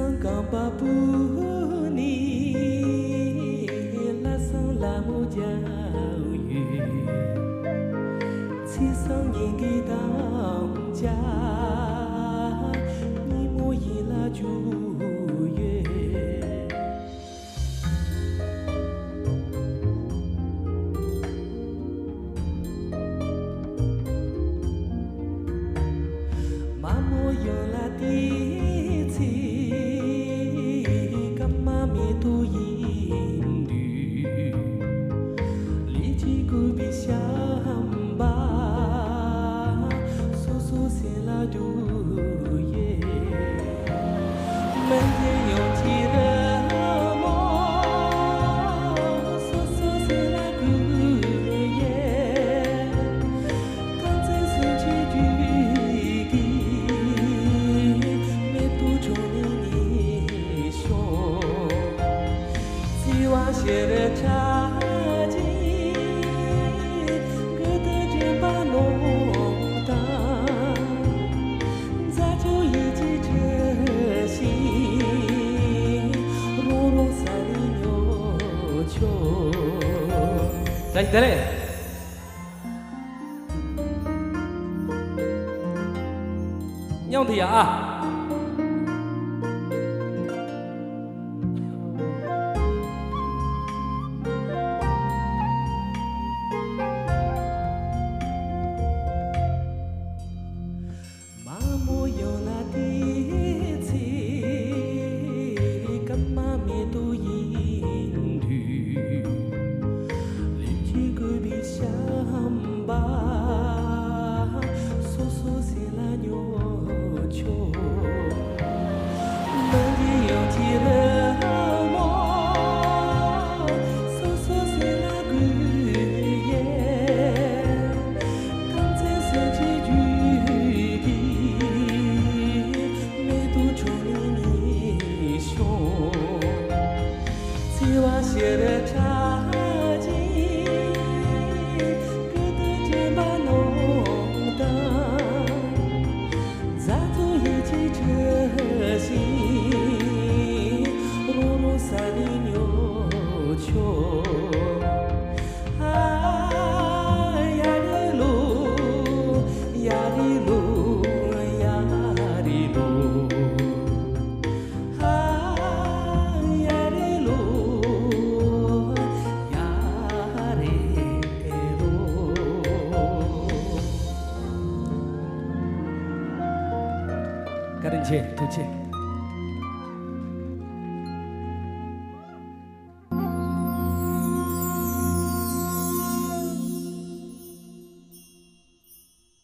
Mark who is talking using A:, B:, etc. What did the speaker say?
A: sang gampa puni la sang la mu jiao yu chi sang yin gi dang jia ni mo yi la ju yue ma mo yo la ti chi kam ma mi tu yin du li chi gu bi xiang ba su su si la du ye men ye yo ti re mo su su si la gu ye kan zai si chi ju gi me tu zhou ni ni xiu希望写的茶几歌的肩膀浓淡早就已经成型落入山里扭曲来得嘞nhau thì à mo yo la ti chi kam ma mi tu yin du li chi gu bi xiang ba su su si la nyo cho men ji yo ti re mo su su si la gu ye kan zai si ji ju gi希望写的茶几歌的肩膀浓淡早就已经成型落入山里扭曲感谢，多谢。